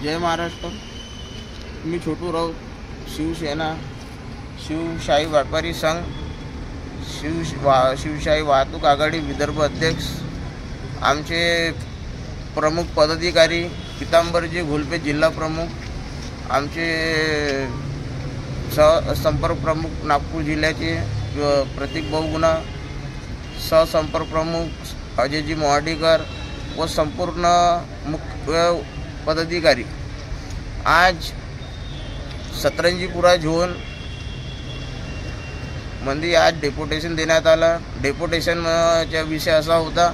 जय महाराष्ट्र. मी छोटू राऊत, शिवसेना, शिवशाही व्यापारी संघ, शिवशाही वाहतूक आघाडी विदर्भ अध्यक्ष. आमचे प्रमुख पदाधिकारी पितांबरजी घोलपे जिल्हा प्रमुख, आमचे संपर्क प्रमुख नागपूर जिल्ह्याचे प्रतीक बहुगुणा, सहसंपर्क प्रमुख अजयजी मोहाडीकर व संपूर्ण मुख्य पदाधिकारी आज सतरंजीपुरा झोन मध्ये आज डेप्युटेशन देण्यात आलं. डेप्युटेशनचा विषय असा होता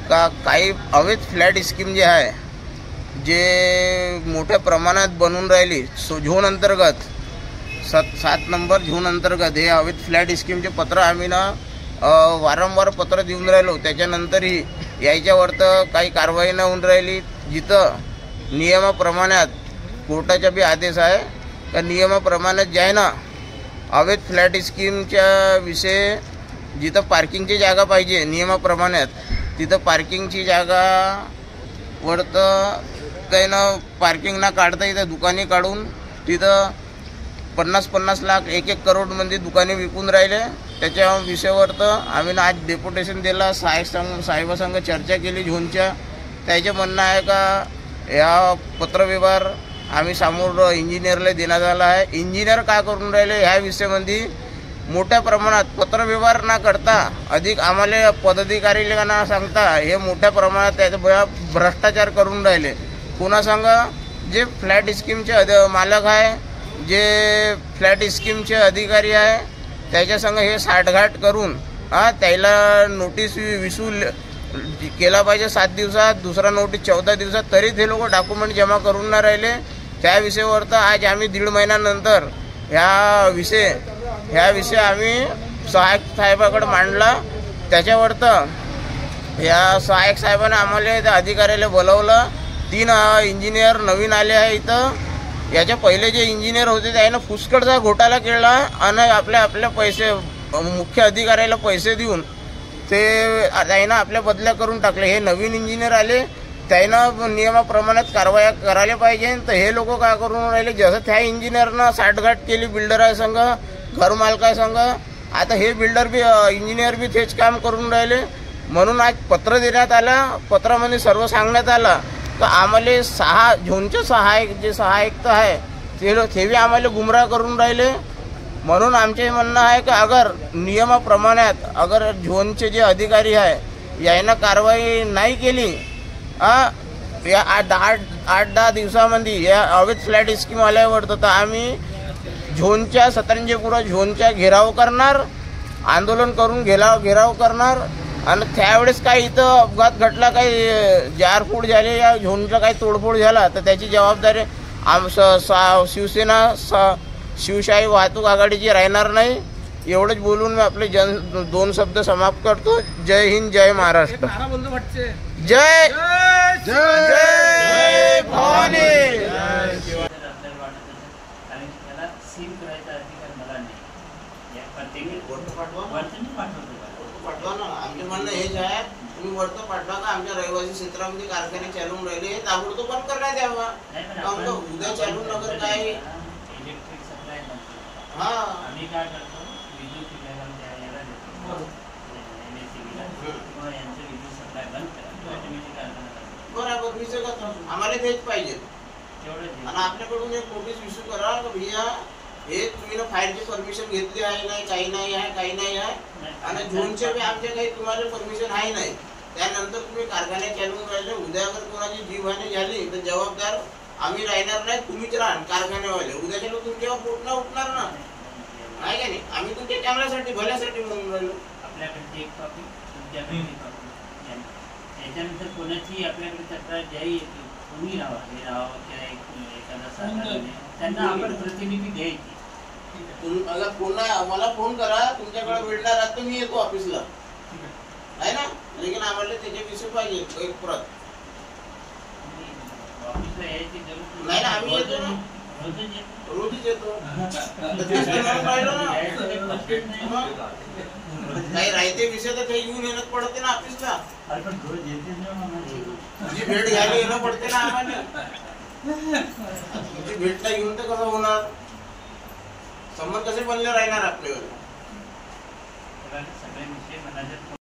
का काही अवैध फ्लॅट स्कीम जे आहे जे मोठ्या प्रमाणात बनवून राहिली झोन अंतर्गत 7 नंबर झोन अंतर्गत हे अवैध फ्लॅट स्कीमचे पत्र आम्ही वारंवार पत्र देऊन राहिलो. त्याच्यानंतरही याच्यावर तर काही कारवाई न होऊन राहिली. जिथं नियमाप्रमाणात कोर्टाचा बी आदेश आहे का नियमाप्रमाणे जे आहे ना अवैध फ्लॅट स्कीमच्या विषय जिथं पार्किंगची जागा पाहिजे नियमाप्रमाणात तिथं पार्किंगची जागा वरतं काही ना पार्किंग ना काढता इथं दुकाने काढून तिथं 50-50 लाख 1-1 करोडमध्ये दुकाने विकून राहिले. त्याच्या विषयावर तर आम्ही आज डेप्युटेशन दिला. साहेबासंग चर्चा केली झोनच्या. त्याचे म्हणणं आहे का या पत्रव्यवहार आम्ही समोर इंजिनियरला देण्यात आला आहे. इंजिनियर काय करून राहिले ह्या विषयामध्ये मोठ्या प्रमाणात पत्रव्यवहार न करता अधिक आम्हाला पदाधिकारीला ना सांगता हे मोठ्या प्रमाणात त्याचा भ्रष्टाचार करून राहिले. पुन्हा सांगा जे फ्लॅट स्कीमचे मालक आहे जे फ्लॅट स्कीमचे अधिकारी आहे त्याच्यासंग हे साठगाठ करून त्याला नोटीस विसूल केला पाहिजे 7 दिवसात, दुसरा नोटीस 14 दिवसात, तरी ते लोक डॉक्युमेंट जमा करून न राहिले. त्या विषयावर तर आज आम्ही 1.5 महिन्यानंतर ह्या विषय आम्ही सहायक साहेबाकडे मांडला. त्याच्यावर तर या सहायक साहेबांनी आम्हाला त्या अधिकाऱ्याला बोलवलं. 3 इंजिनियर नवीन आले आहे इथं. याच्या पहिले जे इंजिनियर होते त्यानं पुष्कळचा घोटाळा केला आणि आपल्या पैसे मुख्य अधिकाऱ्याला पैसे देऊन ते त्यानं आपल्या बदल्या करून टाकले. हे नवीन इंजिनियर आले त्यानं नियमाप्रमाणात कारवाया करायला पाहिजे. तर हे लोक काय करून राहिले जसं त्या इंजिनियरनं साठगाठ केली बिल्डरासंग घरमालकासंग आता हे बिल्डर बी इंजिनियर बी तेच काम करून राहिले. म्हणून आज पत्र देण्यात आलं. पत्रामध्ये सर्व सांगण्यात आलं तर आम्हाला 6 झोनचे सहायक तर आहे ते बी आम्हाला गुमराह करून राहिले. म्हणून आमचे म्हणणं आहे की अगर नियमाप्रमाणात अगर झोनचे जे अधिकारी आहे यानं कारवाई नाही केली या 8-10 दिवसामध्ये या अवैध फ्लॅट स्कीम आल्यावर तर आम्ही झोनच्या सतरंजीपुरा झोनच्या घेराव करणार, आंदोलन करून घेराव करणार. आणि त्यावेळेस काही इथं अपघात घडला, काही जारफोड झाले या झोनचा काही तोडफोड झाला तर त्याची जबाबदारी शिवसेना शिवशाही वाहतूक आघाडीची राहणार नाही. एवढंच बोलून मी आपले 2 शब्द समाप्त करतो. जय हिंद, जय महाराष्ट्र. जय जय भवानी. आमचे म्हणणं हेच आहे तुम्ही वरतं पाठवा का आमच्या रहिवासी क्षेत्रामध्ये कारखाने चालवून राहिले ताबडतोब बंद करण्यात यावा. उद्या चालू नगर काय इलेक्ट्रिक सप्लाय आम्ही काय करतो विद्युत बरोबर मी सगळं आम्हाला तेच पाहिजे. आणि आपल्याकडून एक नोटीस इश्यू करा की भैया हे तुम्ही फायरची परमिशन घेतली आहे नाही, काही नाही आहे आणि झोनचे बी आमच्या काही तुम्हाला परमिशन आहे नाही. त्यानंतर तुम्ही कारखाने चालवून राहिले. उद्या जर कोणाची जीवहानी झाली तर जबाबदार आम्ही राहणार नाही, तुम्हीच राहा कारखानेवाले. उद्याचे लोक तुमच्यावर पोटला उठणार ना नाही का नाही. आम्ही तुमच्या चांगल्यासाठी भल्यासाठी म्हणून राहिलो. आपल्याकडे एक टॉपिक त्याच्यानंतर कोणाची आपल्याकडे तक्रार ज्याही येते कोणी राहावं एखादा त्यांना आपण प्रतिनिधी द्यायची. मला फोन करा तुमच्याकडे भेटणार आता मी येतो ऑफिसला आहे ना. लेकिन आम्हाला त्याच्या विषय पाहिजे एक प्रत ऑफिसला यायची जरूर नाही ना. आम्ही येतो ना रोजच येतो. काही राहते विषय तर काही येऊन येणं पडते ना ऑफिसला. भेट घ्यायला येणं पडते ना आम्हाला. तुमची भेट नाही घेऊन तर कसं होणार? संबंध कसे बनले राहणार आपल्यावर? सगळे विषय मनाच्या